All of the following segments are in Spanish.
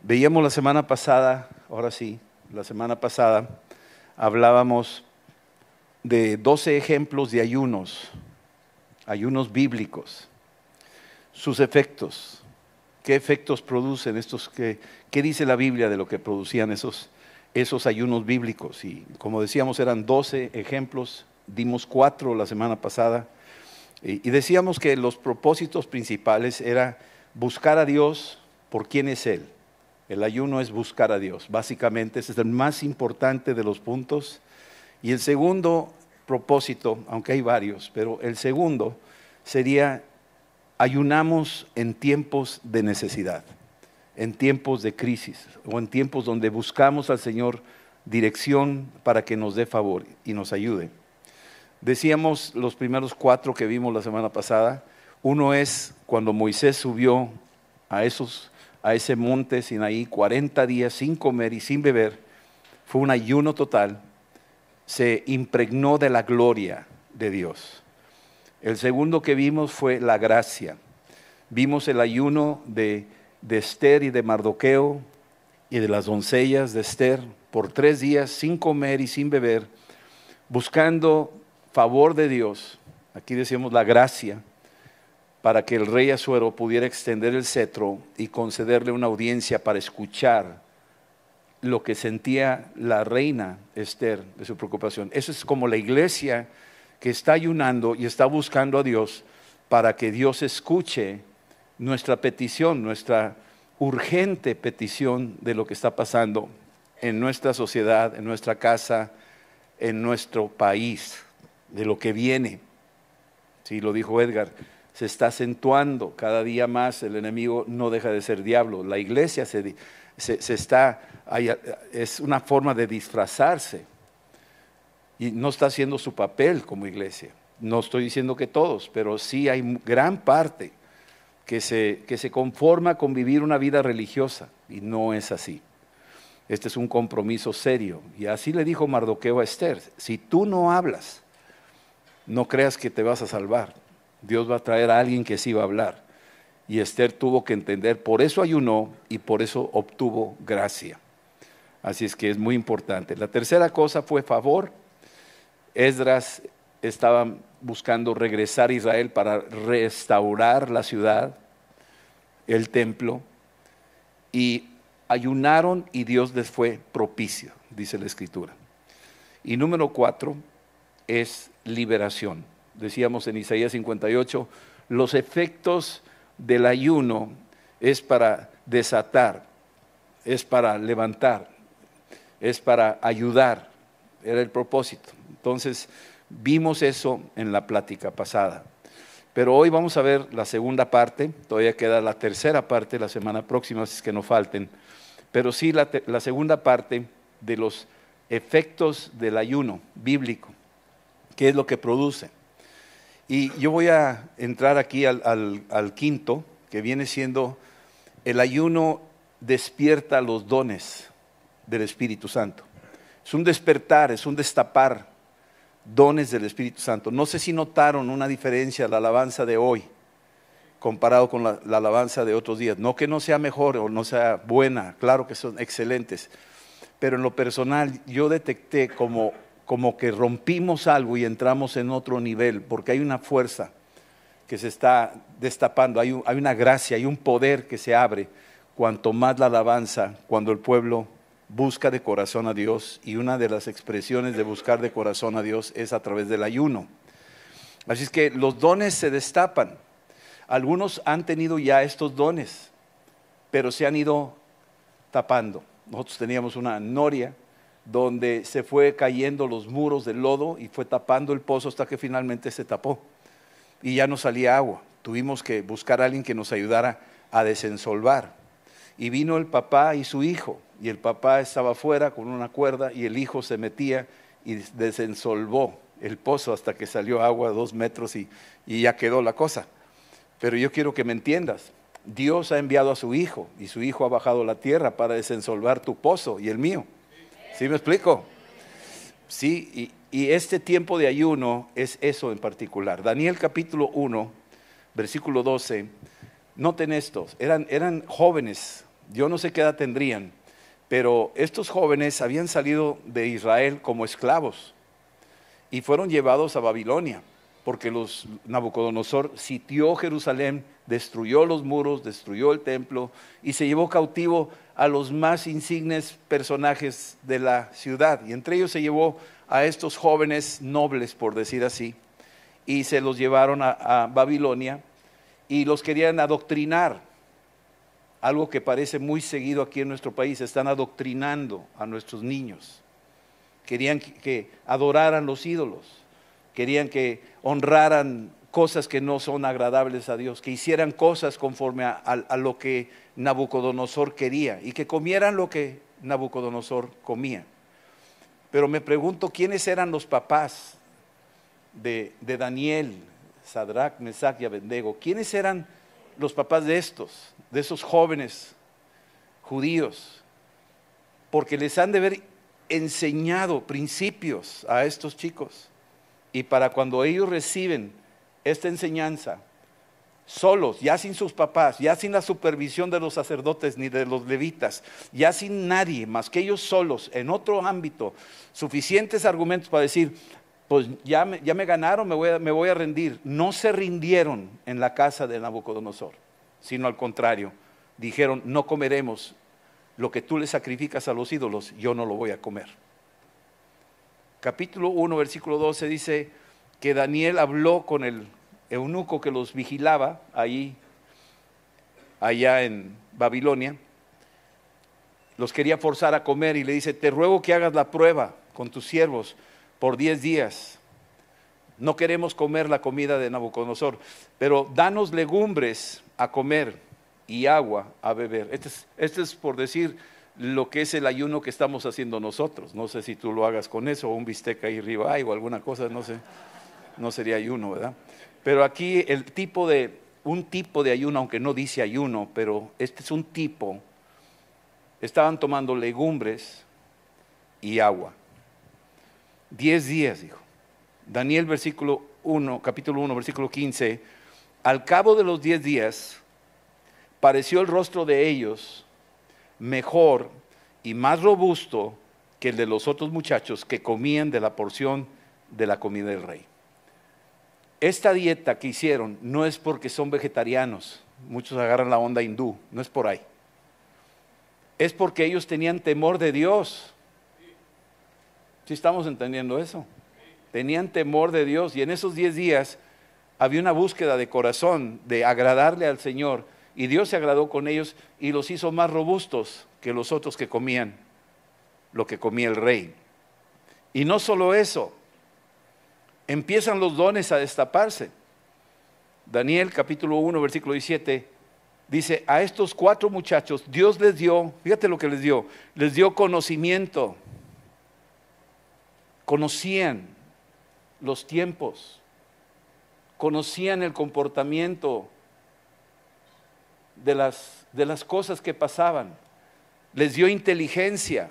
Veíamos la semana pasada, ahora sí, la semana pasada hablábamos de 12 ejemplos de ayunos bíblicos, sus efectos, qué efectos producen estos, qué dice la Biblia de lo que producían esos ayunos bíblicos. Y como decíamos, eran 12 ejemplos, dimos 4 la semana pasada, y decíamos que los propósitos principales era buscar a Dios por quién es Él. El ayuno es buscar a Dios, básicamente ese es el más importante de los puntos. Y el segundo propósito, aunque hay varios, pero el segundo sería ayunamos en tiempos de necesidad, en tiempos de crisis o en tiempos donde buscamos al Señor dirección para que nos dé favor y nos ayude. Decíamos los primeros 4 que vimos la semana pasada. Uno es cuando Moisés subió a ese monte Sinaí 40 días sin comer y sin beber, fue un ayuno total, se impregnó de la gloria de Dios. El segundo que vimos fue la gracia. Vimos el ayuno de Esther y de Mardoqueo y de las doncellas de Esther por 3 días sin comer y sin beber, buscando favor de Dios. Aquí decíamos la gracia, para que el rey Asuero pudiera extender el cetro y concederle una audiencia para escuchar lo que sentía la reina Esther de su preocupación. Eso es como la iglesia que está ayunando y está buscando a Dios para que Dios escuche nuestra petición, nuestra urgente petición de lo que está pasando en nuestra sociedad, en nuestra casa, en nuestro país, de lo que viene. Sí, lo dijo Edgar, se está acentuando cada día más, el enemigo no deja de ser diablo. La iglesia es una forma de disfrazarse y no está haciendo su papel como iglesia. No estoy diciendo que todos, pero sí hay gran parte que se conforma con vivir una vida religiosa y no es así. Este es un compromiso serio. Y así le dijo Mardoqueo a Esther: si tú no hablas, no creas que te vas a salvar. Dios va a traer a alguien que sí va a hablar. Y Esther tuvo que entender, por eso ayunó y por eso obtuvo gracia. Así es que es muy importante. La tercera cosa fue favor. Esdras estaba buscando regresar a Israel para restaurar la ciudad, el templo, y ayunaron y Dios les fue propicio, dice la Escritura. Y número 4 es liberación. Decíamos en Isaías 58, los efectos del ayuno es para desatar, es para levantar, es para ayudar, era el propósito. Entonces vimos eso en la plática pasada, pero hoy vamos a ver la segunda parte. Todavía queda la tercera parte la semana próxima, así es que no falten, pero sí la segunda parte de los efectos del ayuno bíblico, qué es lo que produce. Y yo voy a entrar aquí al quinto, que viene siendo el ayuno despierta los dones del Espíritu Santo. Es un despertar, es un destapar dones del Espíritu Santo. No sé si notaron una diferencia la alabanza de hoy comparado con la alabanza de otros días. No que no sea mejor o no sea buena, claro que son excelentes, pero en lo personal yo detecté como que rompimos algo y entramos en otro nivel, porque hay una fuerza que se está destapando, hay una gracia, hay un poder que se abre cuanto más la alabanza, cuando el pueblo busca de corazón a Dios, y una de las expresiones de buscar de corazón a Dios es a través del ayuno. Así es que los dones se destapan. Algunos han tenido ya estos dones, pero se han ido tapando. Nosotros teníamos una noria donde se fue cayendo los muros del lodo y fue tapando el pozo hasta que finalmente se tapó y ya no salía agua. Tuvimos que buscar a alguien que nos ayudara a desensolvar, y vino el papá y su hijo, y el papá estaba afuera con una cuerda y el hijo se metía y desensolvó el pozo hasta que salió agua 2 metros y ya quedó la cosa. Pero yo quiero que me entiendas, Dios ha enviado a su hijo y su hijo ha bajado a la tierra para desensolvar tu pozo y el mío. ¿Sí me explico? Sí, y este tiempo de ayuno es eso en particular. Daniel capítulo 1, versículo 12, noten estos, eran jóvenes Yo no sé qué edad tendrían, pero estos jóvenes habían salido de Israel como esclavos y fueron llevados a Babilonia, porque Nabucodonosor sitió Jerusalén, destruyó los muros, destruyó el templo y se llevó cautivo a los más insignes personajes de la ciudad. Y entre ellos se llevó a estos jóvenes nobles, por decir así, y se los llevaron a Babilonia y los querían adoctrinar. Algo que parece muy seguido aquí en nuestro país, están adoctrinando a nuestros niños. Querían que adoraran los ídolos, querían que honraran cosas que no son agradables a Dios, que hicieran cosas conforme a lo que Nabucodonosor quería y que comieran lo que Nabucodonosor comía. Pero me pregunto, ¿quiénes eran los papás de Daniel, Sadrach, Mesach y Abednego? ¿Quiénes eran los papás de esos jóvenes judíos? Porque les han de haber enseñado principios a estos chicos, y para cuando ellos reciben esta enseñanza solos, ya sin sus papás, ya sin la supervisión de los sacerdotes ni de los levitas, ya sin nadie más que ellos solos en otro ámbito, suficientes argumentos para decir, pues ya me ganaron, me voy a rendir. No se rindieron en la casa de Nabucodonosor, sino al contrario, dijeron, no comeremos lo que tú le sacrificas a los ídolos, yo no lo voy a comer. Capítulo 1, versículo 12 dice que Daniel habló con el eunuco que los vigilaba allá en Babilonia. Los quería forzar a comer y le dice, te ruego que hagas la prueba con tus siervos por 10 días. No queremos comer la comida de Nabucodonosor, pero danos legumbres a comer y agua a beber. Este es por decir lo que es el ayuno que estamos haciendo nosotros. No sé si tú lo hagas con eso, o un bistec ahí ribeye o alguna cosa, no sé, no sería ayuno, ¿verdad? Pero aquí un tipo de ayuno, aunque no dice ayuno, pero este es un tipo, estaban tomando legumbres y agua. 10 días, dijo. Daniel capítulo 1, versículo 15, al cabo de los 10 días, pareció el rostro de ellos mejor y más robusto que el de los otros muchachos que comían de la porción de la comida del rey. Esta dieta que hicieron no es porque son vegetarianos, muchos agarran la onda hindú, no es por ahí. Es porque ellos tenían temor de Dios. ¿Sí estamos entendiendo eso? Tenían temor de Dios, y en esos 10 días había una búsqueda de corazón de agradarle al Señor, y Dios se agradó con ellos y los hizo más robustos que los otros que comían lo que comía el rey. Y no solo eso, empiezan los dones a destaparse. Daniel capítulo 1 versículo 17 dice, a estos 4 muchachos Dios les dio, fíjate lo que les dio conocimiento. Conocían los tiempos, conocían el comportamiento de las cosas que pasaban, les dio inteligencia,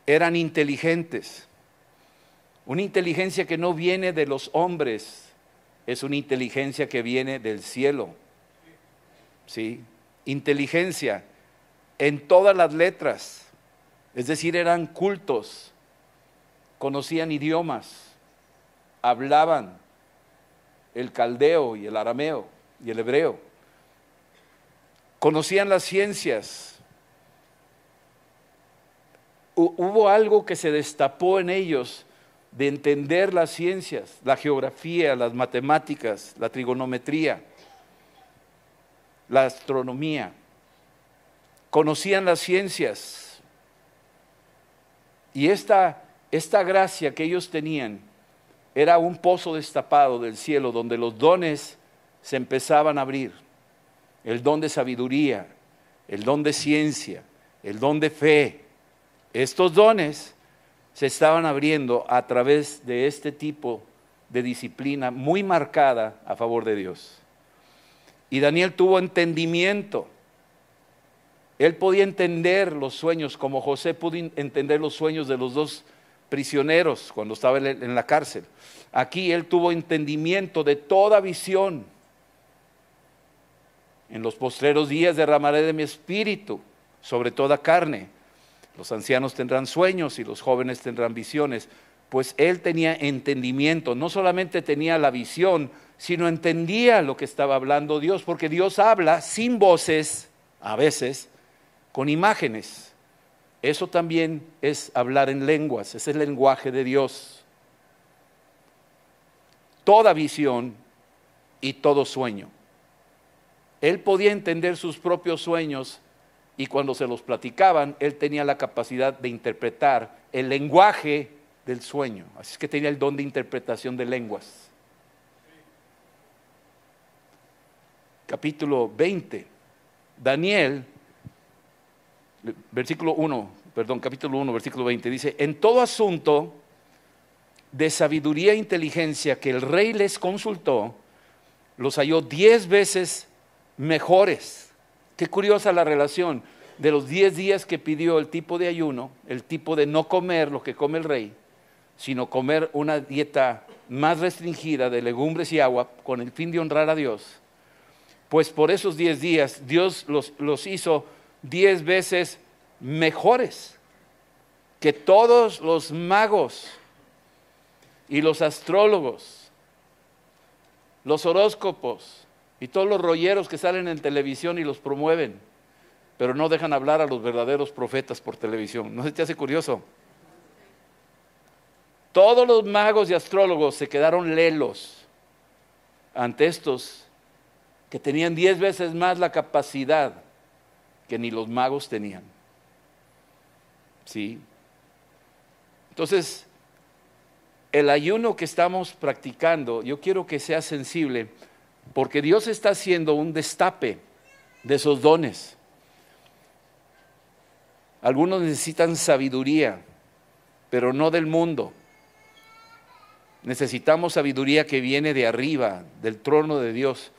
eran inteligentes. Una inteligencia que no viene de los hombres, es una inteligencia que viene del cielo. ¿Sí? Inteligencia en todas las letras, es decir, eran cultos, conocían idiomas, hablaban el caldeo y el arameo y el hebreo, conocían las ciencias. Hubo algo que se destapó en ellos de entender las ciencias, la geografía, las matemáticas, la trigonometría, la astronomía. Conocían las ciencias. Y esta gracia que ellos tenían era un pozo destapado del cielo donde los dones se empezaban a abrir. El don de sabiduría, el don de ciencia, el don de fe. Estos dones se estaban abriendo a través de este tipo de disciplina muy marcada a favor de Dios. Y Daniel tuvo entendimiento. Él podía entender los sueños, como José pudo entender los sueños de los 2 prisioneros cuando estaba en la cárcel. Aquí él tuvo entendimiento de toda visión. En los postreros días derramaré de mi espíritu sobre toda carne. Los ancianos tendrán sueños y los jóvenes tendrán visiones. Pues él tenía entendimiento, no solamente tenía la visión, sino entendía lo que estaba hablando Dios, porque Dios habla sin voces, a veces, con imágenes. Eso también es hablar en lenguas, es el lenguaje de Dios. Toda visión y todo sueño. Él podía entender sus propios sueños y cuando se los platicaban, él tenía la capacidad de interpretar el lenguaje del sueño. Así es que tenía el don de interpretación de lenguas. Capítulo 20. Daniel, capítulo 1, versículo 20, dice: en todo asunto de sabiduría e inteligencia que el rey les consultó, los halló 10 veces mejores. Qué curiosa la relación de los 10 días que pidió, el tipo de ayuno, el tipo de no comer lo que come el rey, sino comer una dieta más restringida de legumbres y agua con el fin de honrar a Dios. Pues por esos 10 días Dios los hizo 10 veces mejores que todos los magos y los astrólogos, los horóscopos y todos los rolleros que salen en televisión y los promueven, pero no dejan hablar a los verdaderos profetas por televisión. ¿No se te hace curioso? Todos los magos y astrólogos se quedaron lelos ante estos que tenían 10 veces más la capacidad que ni los magos tenían. ¿Sí? Entonces, el ayuno que estamos practicando, yo quiero que sea sensible, porque Dios está haciendo un destape de esos dones. Algunos necesitan sabiduría, pero no del mundo. Necesitamos sabiduría que viene de arriba, del trono de Dios.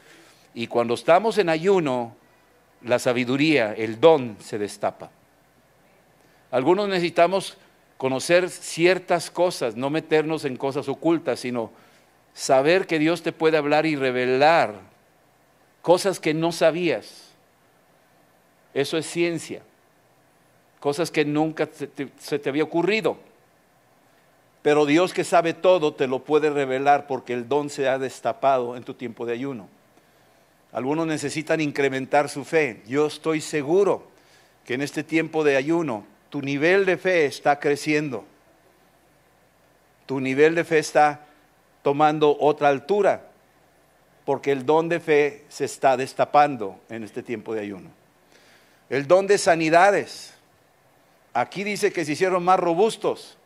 Y cuando estamos en ayuno, la sabiduría, el don se destapa. Algunos necesitamos conocer ciertas cosas, no meternos en cosas ocultas, sino saber que Dios te puede hablar y revelar cosas que no sabías. Eso es ciencia. Cosas que nunca se te había ocurrido. Pero Dios, que sabe todo, te lo puede revelar porque el don se ha destapado en tu tiempo de ayuno. Algunos necesitan incrementar su fe. Yo estoy seguro que en este tiempo de ayuno tu nivel de fe está creciendo. Tu nivel de fe está tomando otra altura, porque el don de fe se está destapando en este tiempo de ayuno. El don de sanidades. Aquí dice que se hicieron más robustos.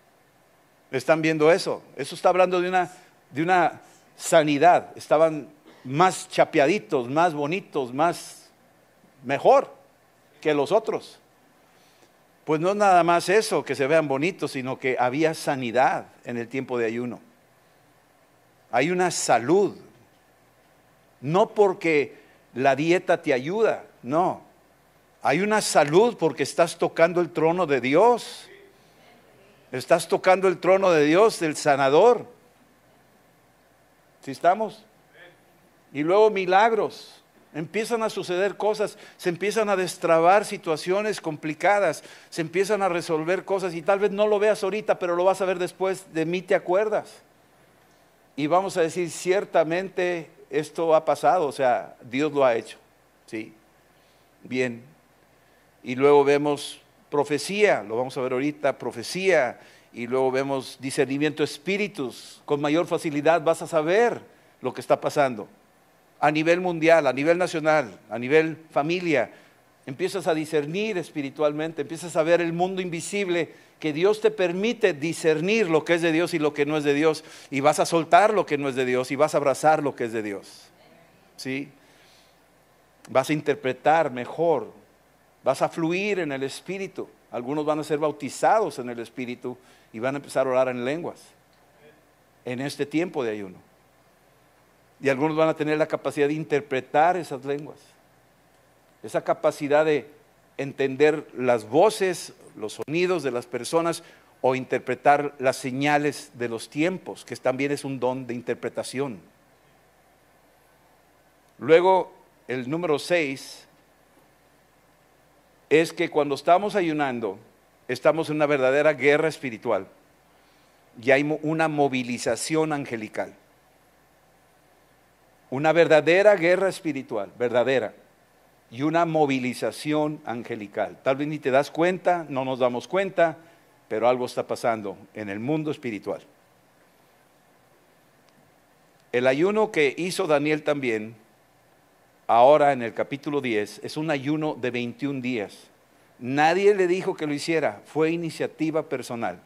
¿Están viendo eso? Eso está hablando de una sanidad. Estaban más chapeaditos, más bonitos, mejor que los otros. Pues no es nada más eso, que se vean bonitos, sino que había sanidad en el tiempo de ayuno. Hay una salud. No porque la dieta te ayuda, no. Hay una salud porque estás tocando el trono de Dios. Estás tocando el trono de Dios, del sanador. ¿Sí estamos? Y luego milagros. Empiezan a suceder cosas, se empiezan a destrabar situaciones complicadas, se empiezan a resolver cosas y tal vez no lo veas ahorita, pero lo vas a ver después. De mí te acuerdas. Y vamos a decir, ciertamente esto ha pasado, o sea, Dios lo ha hecho. ¿Sí? Bien. Y luego vemos profecía, lo vamos a ver ahorita, profecía. Y luego vemos discernimiento de espíritus. Con mayor facilidad vas a saber lo que está pasando. A nivel mundial, a nivel nacional, a nivel familia. Empiezas a discernir espiritualmente, empiezas a ver el mundo invisible que Dios te permite discernir lo que es de Dios y lo que no es de Dios. Y vas a soltar lo que no es de Dios y vas a abrazar lo que es de Dios. ¿Sí? Vas a interpretar mejor, vas a fluir en el Espíritu. Algunos van a ser bautizados en el Espíritu y van a empezar a orar en lenguas en este tiempo de ayuno. Y algunos van a tener la capacidad de interpretar esas lenguas, esa capacidad de entender las voces, los sonidos de las personas o interpretar las señales de los tiempos, que también es un don de interpretación. Luego el número 6, es que cuando estamos ayunando, estamos en una verdadera guerra espiritual y hay una movilización angelical. Una verdadera guerra espiritual, verdadera, y una movilización angelical. Tal vez ni te das cuenta, no nos damos cuenta, pero algo está pasando en el mundo espiritual. El ayuno que hizo Daniel también, ahora en el capítulo 10, es un ayuno de 21 días. Nadie le dijo que lo hiciera, fue iniciativa personal.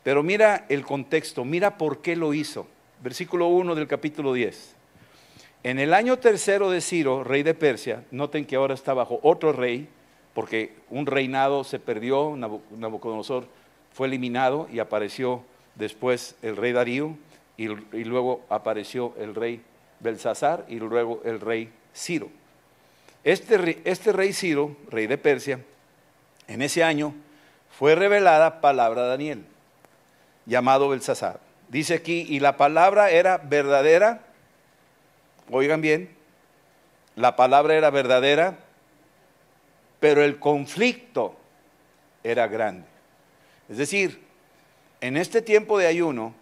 Pero mira el contexto, mira por qué lo hizo. Versículo 1 del capítulo 10. En el año tercero de Ciro, rey de Persia, noten que ahora está bajo otro rey, porque un reinado se perdió, Nabucodonosor fue eliminado y apareció después el rey Darío, y luego apareció el rey Belsasar y luego el rey Ciro. Este rey Ciro, rey de Persia, en ese año fue revelada palabra de Daniel, llamado Belsasar. Dice aquí, y la palabra era verdadera. Oigan bien, la palabra era verdadera, pero el conflicto era grande. Es decir, en este tiempo de ayuno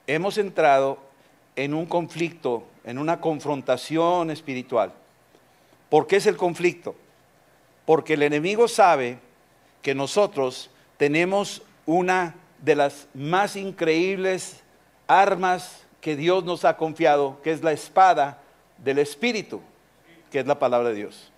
hemos entrado en un conflicto, en una confrontación espiritual. ¿Por qué es el conflicto? Porque el enemigo sabe que nosotros tenemos una de las más increíbles armas que Dios nos ha confiado, que es la espada del Espíritu, que es la palabra de Dios.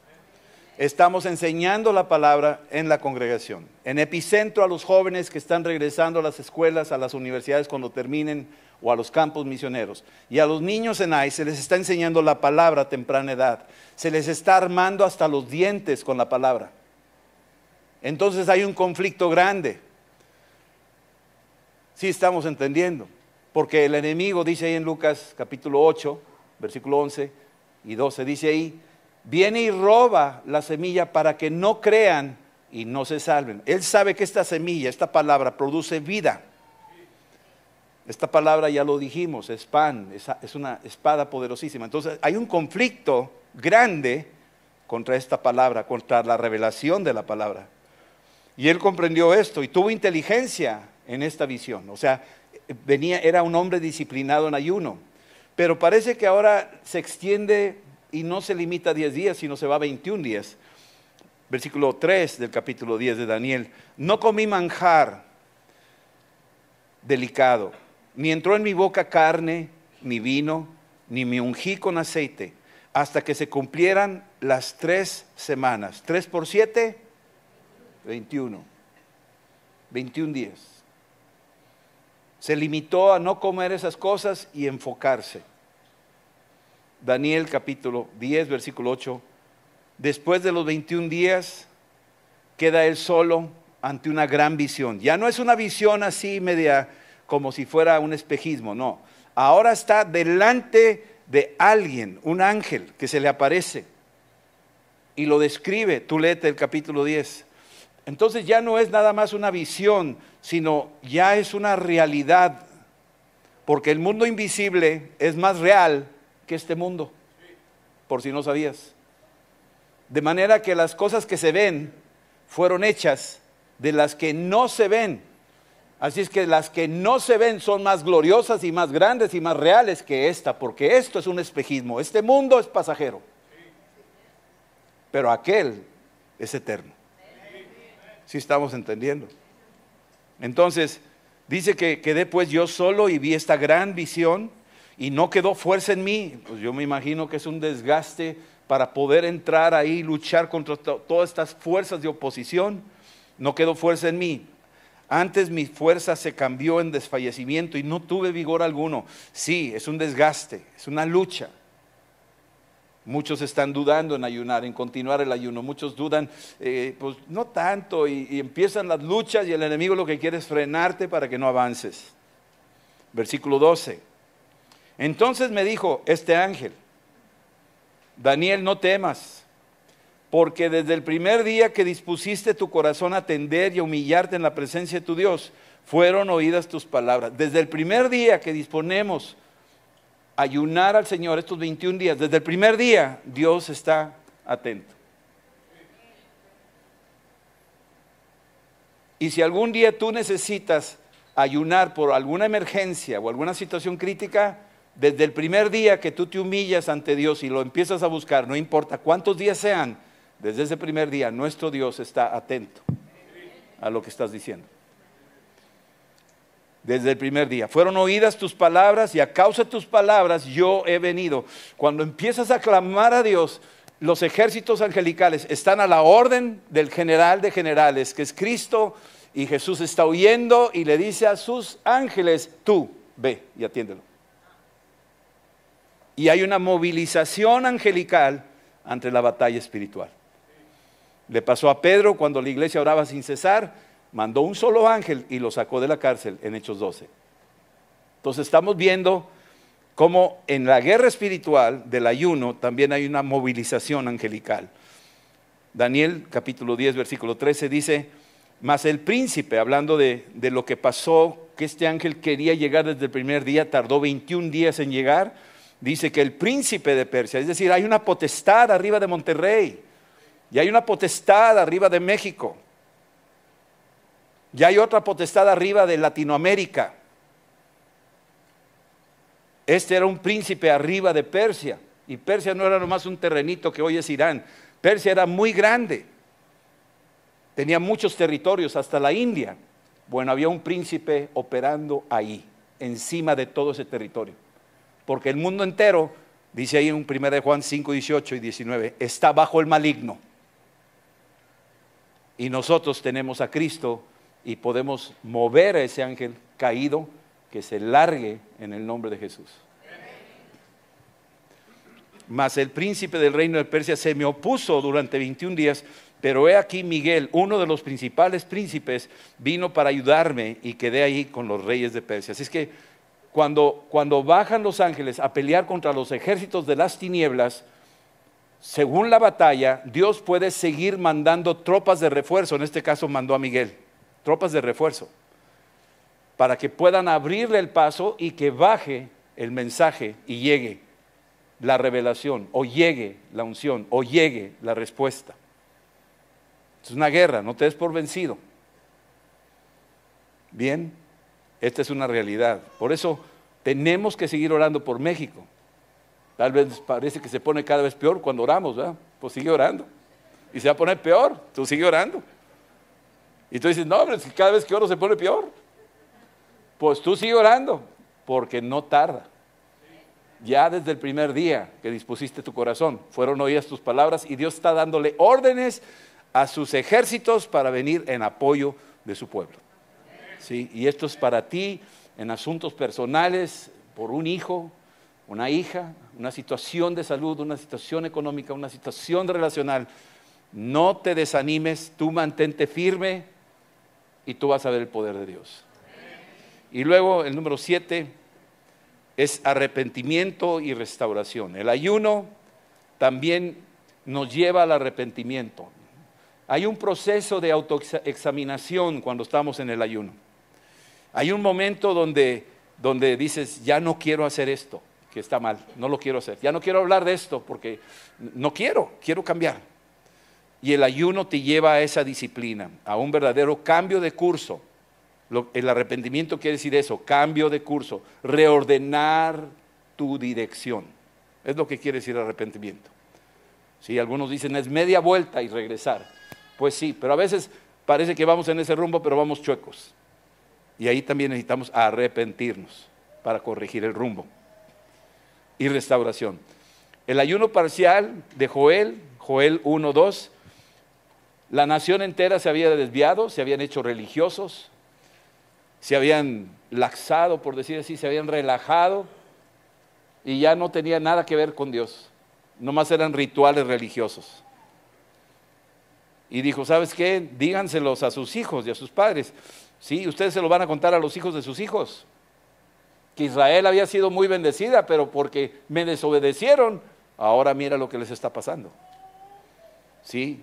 Estamos enseñando la palabra en la congregación, en Epicentro a los jóvenes que están regresando a las escuelas, a las universidades cuando terminen, o a los campos misioneros. Y a los niños en ahí se les está enseñando la palabra a temprana edad. Se les está armando hasta los dientes con la palabra. Entonces hay un conflicto grande. Sí estamos entendiendo. Porque el enemigo dice ahí en Lucas capítulo 8, versículo 11 y 12, dice ahí, viene y roba la semilla para que no crean y no se salven. Él sabe que esta semilla, esta palabra produce vida. Esta palabra ya lo dijimos, es pan, es una espada poderosísima. Entonces hay un conflicto grande contra esta palabra, contra la revelación de la palabra. Y él comprendió esto y tuvo inteligencia en esta visión. O sea, era un hombre disciplinado en ayuno. Pero parece que ahora se extiende y no se limita a 10 días, sino se va a 21 días. Versículo 3 del capítulo 10 de Daniel. No comí manjar delicado, ni entró en mi boca carne, ni vino, ni me ungí con aceite, hasta que se cumplieran las 3 semanas. 3 por 7, 21. 21 días. Se limitó a no comer esas cosas y enfocarse. Daniel capítulo 10, versículo 8. Después de los 21 días, queda él solo ante una gran visión. Ya no es una visión así media como si fuera un espejismo, no. Ahora está delante de alguien, un ángel que se le aparece y lo describe. Tú léete el capítulo 10. Entonces ya no es nada más una visión, sino ya es una realidad, porque el mundo invisible es más real que este mundo, por si no sabías. De manera que las cosas que se ven fueron hechas de las que no se ven. Así es que las que no se ven son más gloriosas y más grandes y más reales que esta, porque esto es un espejismo. Este mundo es pasajero, pero aquel es eterno. ¿Sí estamos entendiendo? Entonces, dice que quedé pues yo solo y vi esta gran visión y no quedó fuerza en mí. Pues yo me imagino que es un desgaste para poder entrar ahí y luchar contra todas estas fuerzas de oposición. No quedó fuerza en mí. Antes mi fuerza se cambió en desfallecimiento y no tuve vigor alguno. Sí, es un desgaste, es una lucha. Muchos están dudando en ayunar, en continuar el ayuno. Muchos dudan, pues no tanto, y empiezan las luchas y el enemigo lo que quiere es frenarte para que no avances. Versículo 12. Entonces me dijo este ángel, Daniel, no temas, porque desde el primer día que dispusiste tu corazón a atender y a humillarte en la presencia de tu Dios, fueron oídas tus palabras. Desde el primer día que disponemos ayunar al Señor estos 21 días, desde el primer día, Dios está atento. Y si algún día tú necesitas ayunar por alguna emergencia o alguna situación crítica, desde el primer día que tú te humillas ante Dios y lo empiezas a buscar, no importa cuántos días sean, desde ese primer día nuestro Dios está atento a lo que estás diciendo. Desde el primer día. Fueron oídas tus palabras y a causa de tus palabras yo he venido. Cuando empiezas a clamar a Dios, los ejércitos angelicales están a la orden del general de generales, que es Cristo, y Jesús está huyendo y le dice a sus ángeles, tú ve y atiéndelo. Y hay una movilización angelical ante la batalla espiritual. Le pasó a Pedro cuando la iglesia oraba sin cesar, mandó un solo ángel y lo sacó de la cárcel en Hechos 12. Entonces estamos viendo cómo en la guerra espiritual del ayuno también hay una movilización angelical. Daniel capítulo 10 versículo 13 dice, mas el príncipe, hablando de lo que pasó, que este ángel quería llegar desde el primer día, tardó 21 días en llegar, dice que el príncipe de Persia, es decir, hay una potestad arriba de Monterrey, y hay una potestad arriba de México, y hay otra potestad arriba de Latinoamérica. Este era un príncipe arriba de Persia, y Persia no era nomás un terrenito que hoy es Irán. Persia era muy grande, tenía muchos territorios, hasta la India. Bueno, había un príncipe operando ahí, encima de todo ese territorio. Porque el mundo entero, dice ahí en 1 de Juan 5, 18 y 19, está bajo el maligno. Y nosotros tenemos a Cristo y podemos mover a ese ángel caído que se largue en el nombre de Jesús. Mas el príncipe del reino de Persia se me opuso durante 21 días, pero he aquí Miguel, uno de los principales príncipes, vino para ayudarme y quedé ahí con los reyes de Persia. Así es que cuando bajan los ángeles a pelear contra los ejércitos de las tinieblas, según la batalla, Dios puede seguir mandando tropas de refuerzo. En este caso mandó a Miguel, tropas de refuerzo, para que puedan abrirle el paso y que baje el mensaje y llegue la revelación, o llegue la unción, o llegue la respuesta. Es una guerra, no te des por vencido. Bien, esta es una realidad. Por eso tenemos que seguir orando por México. Tal vez parece que se pone cada vez peor cuando oramos, ¿verdad? Pues sigue orando. Y se va a poner peor, tú sigue orando. Y tú dices, no, pero si cada vez que oro se pone peor. Pues tú sigue orando, porque no tarda. Ya desde el primer día que dispusiste tu corazón, fueron oídas tus palabras y Dios está dándole órdenes a sus ejércitos para venir en apoyo de su pueblo. ¿Sí? Y esto es para ti en asuntos personales, por un hijo, una hija, una situación de salud, una situación económica, una situación relacional. No te desanimes, tú mantente firme y tú vas a ver el poder de Dios. Y luego el número 7 es arrepentimiento y restauración. El ayuno también nos lleva al arrepentimiento. Hay un proceso de autoexaminación cuando estamos en el ayuno. Hay un momento donde dices, ya no quiero hacer esto, que está mal, no lo quiero hacer. Ya no quiero hablar de esto porque no quiero cambiar. Y el ayuno te lleva a esa disciplina, a un verdadero cambio de curso. El arrepentimiento quiere decir eso, cambio de curso, reordenar tu dirección. Es lo que quiere decir arrepentimiento. Sí, algunos dicen es media vuelta y regresar. Pues sí, pero a veces parece que vamos en ese rumbo, pero vamos chuecos. Y ahí también necesitamos arrepentirnos para corregir el rumbo. Y restauración. El ayuno parcial de Joel 1:2, la nación entera se había desviado, se habían hecho religiosos, se habían laxado, por decir así, se habían relajado y ya no tenía nada que ver con Dios. Nomás eran rituales religiosos. Y dijo, ¿sabes qué? Díganselos a sus hijos y a sus padres. Sí, ustedes se lo van a contar a los hijos de sus hijos. Que Israel había sido muy bendecida, pero porque me desobedecieron, ahora mira lo que les está pasando. Sí,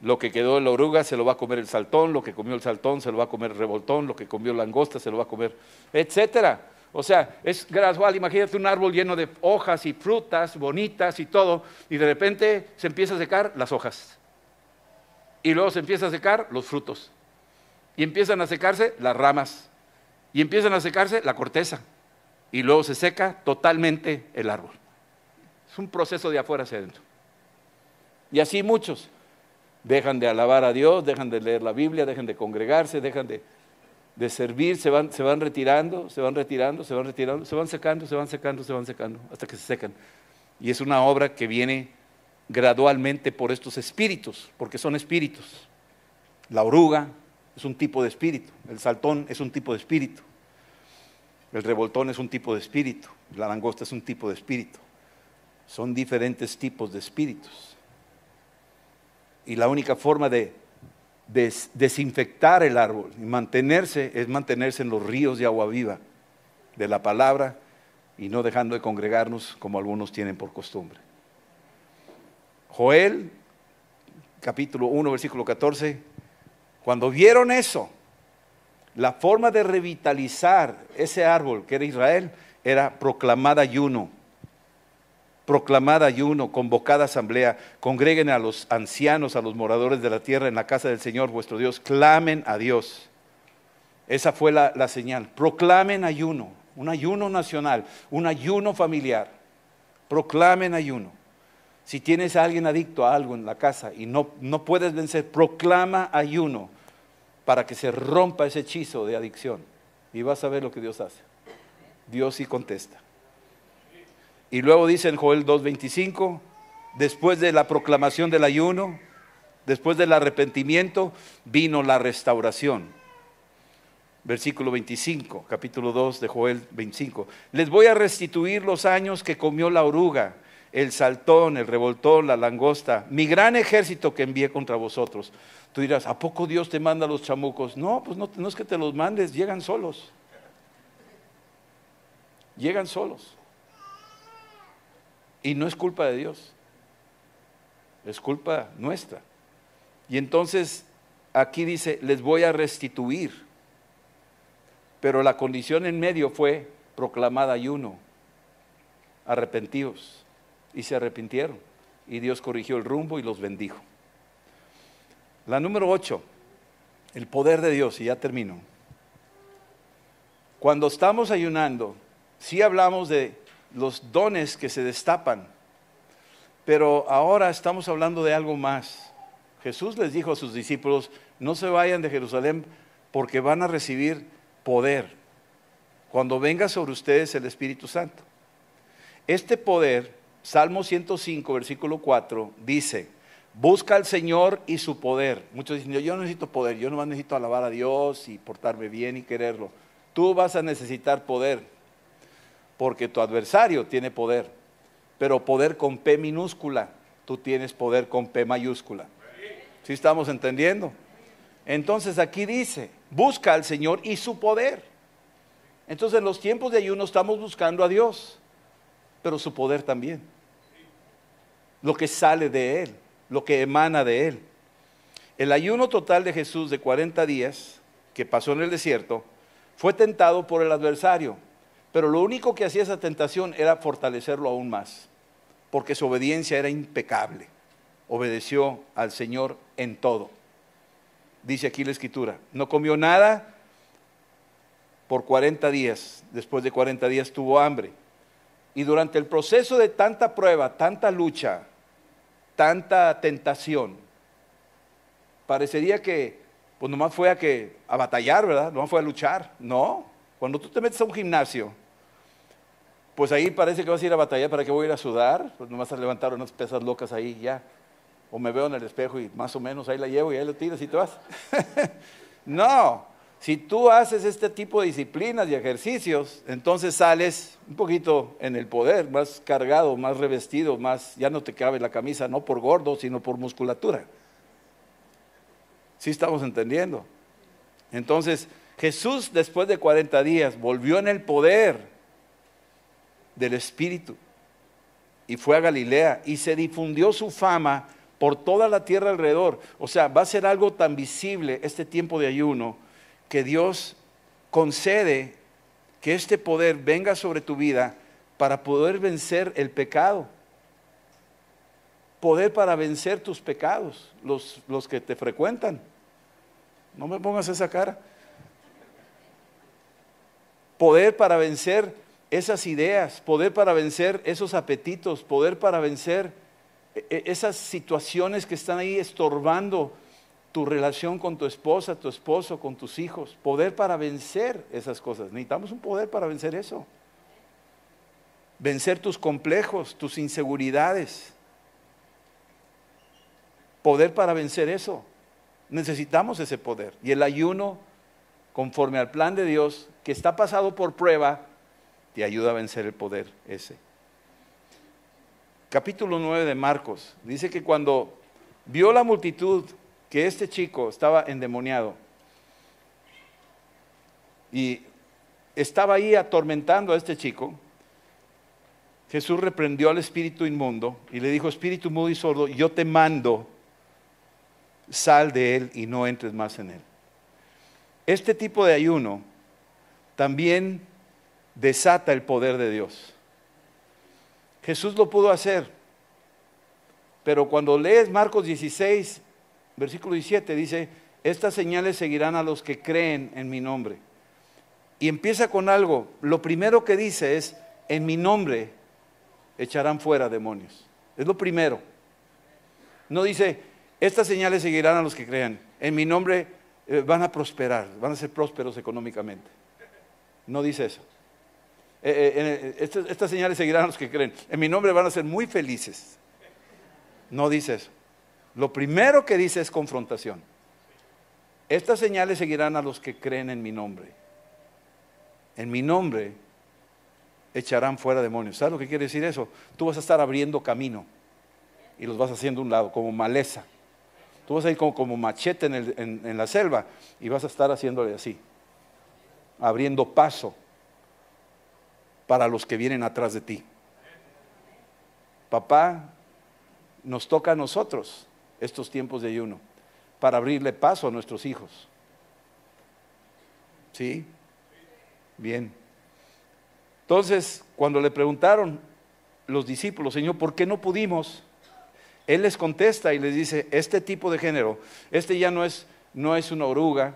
lo que quedó en la oruga se lo va a comer el saltón, lo que comió el saltón se lo va a comer el revoltón, lo que comió la langosta se lo va a comer, etcétera. O sea, es gradual. Imagínate un árbol lleno de hojas y frutas bonitas y todo, y de repente se empieza a secar las hojas. Y luego se empieza a secar los frutos. Y empiezan a secarse las ramas. Y empiezan a secarse la corteza. Y luego se seca totalmente el árbol. Es un proceso de afuera hacia adentro. Y así muchos dejan de alabar a Dios, dejan de leer la Biblia, dejan de congregarse, dejan de servir, se van retirando, se van retirando, se van retirando, se van secando, se van secando, se van secando, hasta que se secan. Y es una obra que viene gradualmente por estos espíritus, porque son espíritus. La oruga es un tipo de espíritu, el saltón es un tipo de espíritu, el revoltón es un tipo de espíritu, la langosta es un tipo de espíritu. Son diferentes tipos de espíritus. Y la única forma de desinfectar el árbol y mantenerse es mantenerse en los ríos de agua viva de la palabra y no dejando de congregarnos como algunos tienen por costumbre. Joel, capítulo 1, versículo 14, cuando vieron eso, la forma de revitalizar ese árbol que era Israel era proclamar ayuno. Proclamad ayuno, convocad asamblea, congreguen a los ancianos, a los moradores de la tierra en la casa del Señor vuestro Dios, clamen a Dios. Esa fue la señal. Proclamen ayuno, un ayuno nacional, un ayuno familiar. Proclamen ayuno. Si tienes a alguien adicto a algo en la casa y no puedes vencer, proclama ayuno para que se rompa ese hechizo de adicción. Y vas a ver lo que Dios hace. Dios sí contesta. Y luego dice en Joel 2:25, después de la proclamación del ayuno, después del arrepentimiento, vino la restauración. Versículo 25, capítulo 2 de Joel 25. Les voy a restituir los años que comió la oruga, el saltón, el revoltón, la langosta, mi gran ejército que envié contra vosotros. Tú dirás, ¿a poco Dios te manda los chamucos? No, pues no es que te los mandes, llegan solos. Llegan solos. Y no es culpa de Dios, es culpa nuestra. Y entonces aquí dice, les voy a restituir. Pero la condición en medio fue proclamada ayuno, arrepentidos. Y se arrepintieron. Y Dios corrigió el rumbo y los bendijo. La número 8, el poder de Dios, y ya termino. Cuando estamos ayunando, sí hablamos de los dones que se destapan, pero ahora estamos hablando de algo más. Jesús les dijo a sus discípulos, no se vayan de Jerusalén porque van a recibir poder cuando venga sobre ustedes el Espíritu Santo. Este poder, Salmo 105, versículo 4, dice, busca al Señor y su poder. Muchos dicen, yo no necesito poder, yo nomás necesito alabar a Dios y portarme bien y quererlo. Tú vas a necesitar poder, porque tu adversario tiene poder, pero poder con P minúscula, tú tienes poder con P mayúscula. ¿Sí estamos entendiendo? Entonces aquí dice, busca al Señor y su poder. Entonces en los tiempos de ayuno estamos buscando a Dios, pero su poder también. Lo que sale de Él, lo que emana de Él. El ayuno total de Jesús de 40 días, que pasó en el desierto, fue tentado por el adversario. Pero lo único que hacía esa tentación era fortalecerlo aún más, porque su obediencia era impecable. Obedeció al Señor en todo. Dice aquí la Escritura, no comió nada por 40 días. Después de 40 días tuvo hambre. Y durante el proceso de tanta prueba, tanta lucha, tanta tentación, parecería que pues nomás fue a batallar, ¿verdad? Nomás fue a luchar. No, cuando tú te metes a un gimnasio, pues ahí parece que vas a ir a batallar. ¿Para qué voy a ir a sudar? Pues nomás a levantar unas pesas locas ahí ya. O me veo en el espejo y más o menos ahí la llevo y ahí la tiras y te vas. No, si tú haces este tipo de disciplinas y ejercicios, entonces sales un poquito en el poder, más cargado, más revestido, más, ya no te cabe la camisa, no por gordo, sino por musculatura. ¿Sí estamos entendiendo? Entonces, Jesús después de 40 días volvió en el poder del Espíritu y fue a Galilea y se difundió su fama por toda la tierra alrededor. O sea, va a ser algo tan visible este tiempo de ayuno que Dios concede que este poder venga sobre tu vida para poder vencer el pecado. Poder para vencer tus pecados, los que te frecuentan. No me pongas esa cara. Poder para vencer esas ideas, poder para vencer esos apetitos, poder para vencer esas situaciones que están ahí estorbando tu relación con tu esposa, tu esposo, con tus hijos. Poder para vencer esas cosas. Necesitamos un poder para vencer eso. Vencer tus complejos, tus inseguridades. Poder para vencer eso. Necesitamos ese poder. Y el ayuno, conforme al plan de Dios, que está pasado por prueba, te ayuda a vencer el poder ese. Capítulo 9 de Marcos, dice que cuando vio la multitud que este chico estaba endemoniado y estaba ahí atormentando a este chico, Jesús reprendió al espíritu inmundo y le dijo: espíritu mudo y sordo, yo te mando, sal de él y no entres más en él. Este tipo de ayuno también desata el poder de Dios. Jesús lo pudo hacer, pero cuando lees Marcos 16, versículo 17, dice: estas señales seguirán a los que creen en mi nombre. Y empieza con algo. Lo primero que dice es: en mi nombre echarán fuera demonios. Es lo primero. No dice: estas señales seguirán a los que crean. En mi nombre van a prosperar, van a ser prósperos económicamente. No dice eso. Estas señales seguirán a los que creen. En mi nombre van a ser muy felices. No dice eso. Lo primero que dice es confrontación. Estas señales seguirán a los que creen en mi nombre. En mi nombre echarán fuera demonios. ¿Sabes lo que quiere decir eso? Tú vas a estar abriendo camino y los vas haciendo a un lado, como maleza. Tú vas a ir como machete en la selva y vas a estar haciéndole así, abriendo paso para los que vienen atrás de ti. Papá, nos toca a nosotros estos tiempos de ayuno para abrirle paso a nuestros hijos. ¿Sí? Bien. Entonces, cuando le preguntaron los discípulos: Señor, ¿por qué no pudimos? Él les contesta y les dice: este tipo de género, este ya no es una oruga,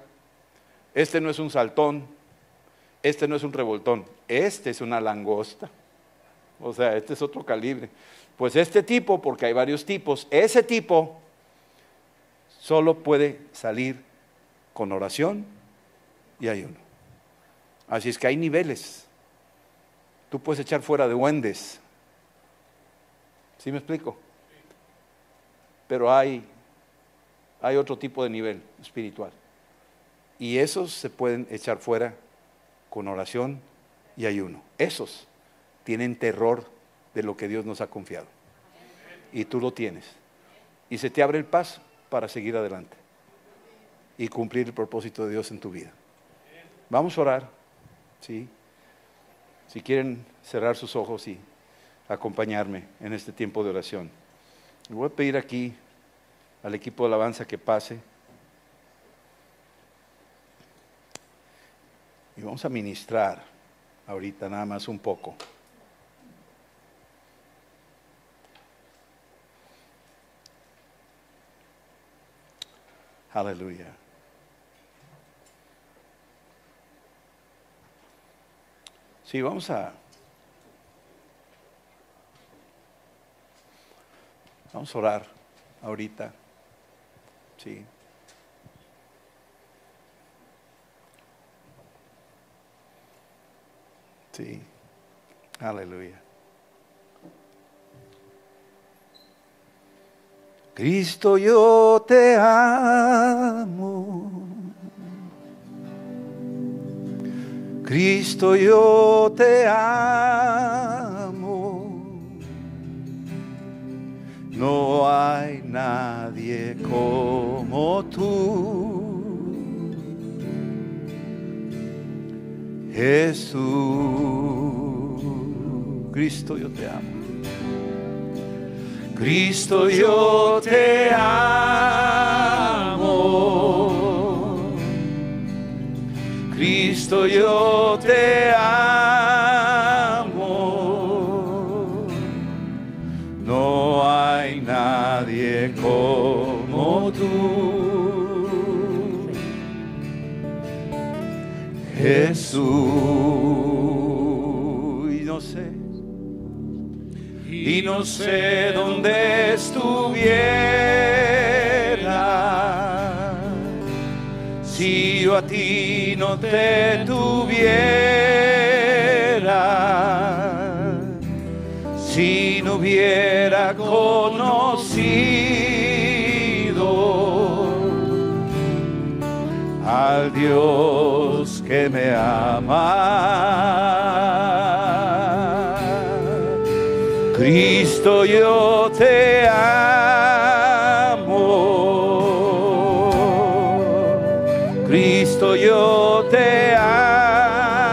este no es un saltón, este no es un revoltón, este es una langosta. O sea, este es otro calibre. Pues este tipo, porque hay varios tipos, ese tipo solo puede salir con oración y ayuno. Así es que hay niveles. Tú puedes echar fuera de duendes. ¿Sí me explico? Pero hay otro tipo de nivel espiritual. Y esos se pueden echar fuera con oración y ayuno. Esos tienen terror de lo que Dios nos ha confiado. Y tú lo tienes. Y se te abre el paso para seguir adelante y cumplir el propósito de Dios en tu vida. Vamos a orar. ¿Sí? Si quieren cerrar sus ojos y acompañarme en este tiempo de oración. Le voy a pedir aquí al equipo de alabanza que pase. Y vamos a ministrar ahorita nada más un poco. Aleluya. Sí, vamos a orar ahorita. Sí. Sí. Aleluya. Cristo, yo te amo. Cristo, yo te amo. No hay nadie como tú, Jesús. Cristo, yo te amo. Cristo, yo te amo. Cristo, yo te amo. Jesús. Y no sé dónde estuviera si yo a ti no te tuviera, si no hubiera conocido al Dios que me ama. Cristo, yo te amo. Cristo, yo te amo.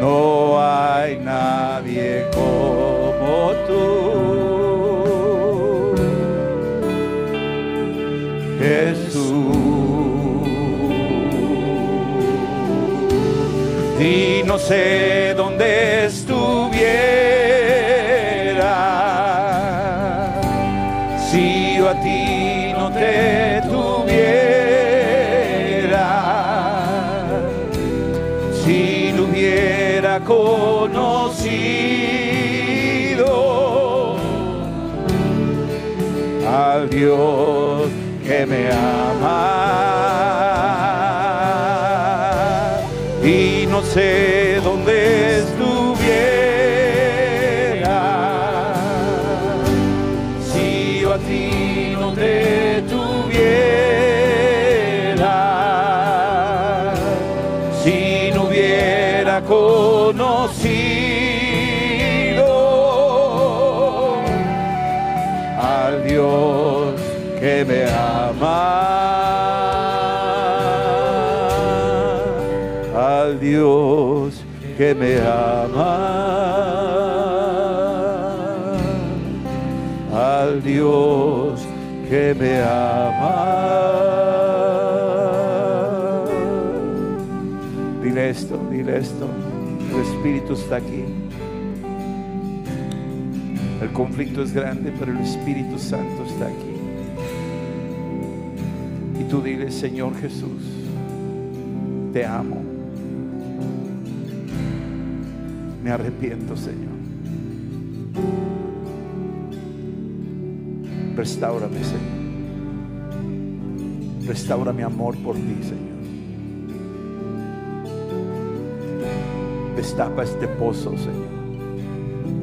No hay nadie como tú, Jesús. Y no sé dónde estuviera si yo a ti no te tuviera, si no hubiera conocido al Dios que me ama. Y no sé dónde estuviera si yo a ti no te tuviera, si no hubiera conocido al Dios que me ama. Al Dios que me ama, al Dios que me ama. Dile esto, dile esto. El Espíritu está aquí. El conflicto es grande, pero el Espíritu Santo está aquí. Y tú dile: Señor Jesús, te amo. Me arrepiento, Señor. Restáurame, Señor. Restaura mi amor por ti, Señor. Destapa este pozo, Señor,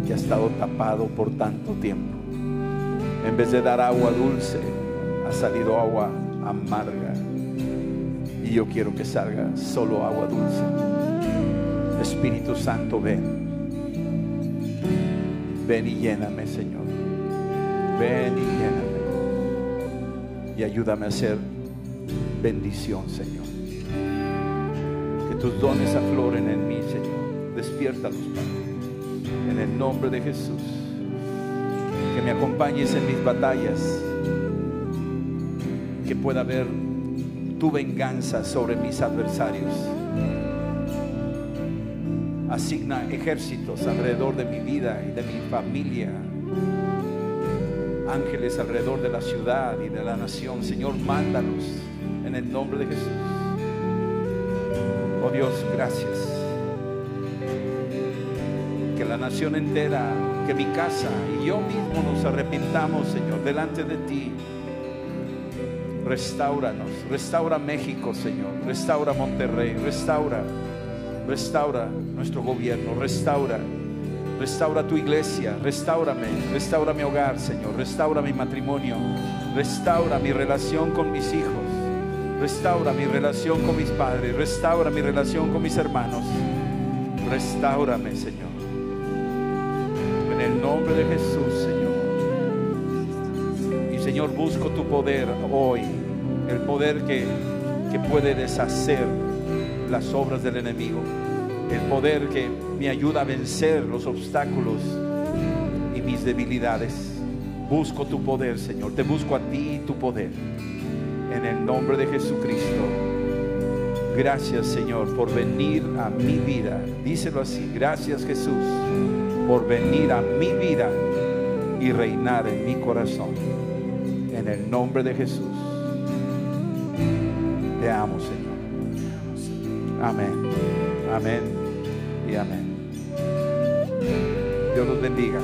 que ha estado tapado por tanto tiempo. En vez de dar agua dulce, ha salido agua amarga. Y yo quiero que salga solo agua dulce. Espíritu Santo, ven. Ven y lléname, Señor. Ven y lléname. Y ayúdame a ser bendición, Señor. Que tus dones afloren en mí, Señor. Despiértalos, Padre. En el nombre de Jesús. Que me acompañes en mis batallas. Que pueda haber tu venganza sobre mis adversarios. Asigna ejércitos alrededor de mi vida y de mi familia. Ángeles alrededor de la ciudad y de la nación. Señor, mándalos en el nombre de Jesús. Oh Dios, gracias. Que la nación entera, que mi casa y yo mismo nos arrepintamos, Señor, delante de ti. Restáuranos, restaura México, Señor, restaura Monterrey, restaura nuestro gobierno, restaura tu iglesia, restaura mi hogar, Señor, restaura mi matrimonio, restaura mi relación con mis hijos, restaura mi relación con mis padres, restaura mi relación con mis hermanos, restáurame, Señor, en el nombre de Jesús, Señor. Y Señor, busco tu poder hoy, el poder que puede deshacer las obras del enemigo, el poder que me ayuda a vencer los obstáculos y mis debilidades. Busco tu poder, Señor, te busco a ti y tu poder, en el nombre de Jesucristo. Gracias, Señor, por venir a mi vida. Díselo así: gracias, Jesús, por venir a mi vida y reinar en mi corazón, en el nombre de Jesús. Te amo, Señor. Amén. Amén y amén. Dios los bendiga.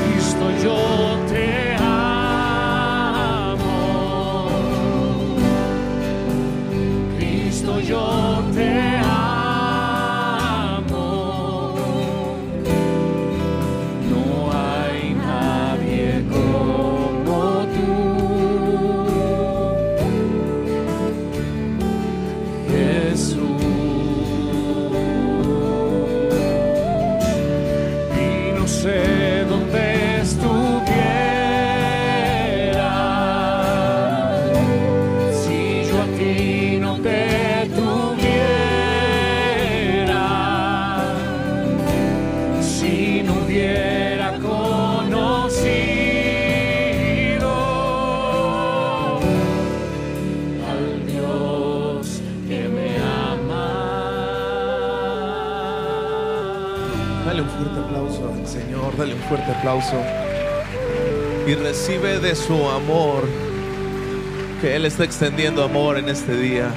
Cristo, yo te amo. Cristo, yo te amo. No hay nadie como tú, Jesús. Y no sé dónde estuviera si yo a ti no te tuviera, si no hubiera conocido al Dios que me ama. Dale un fuerte aplauso al Señor, dale un fuerte aplauso y recibe de su amor, que Él está extendiendo amor en este día.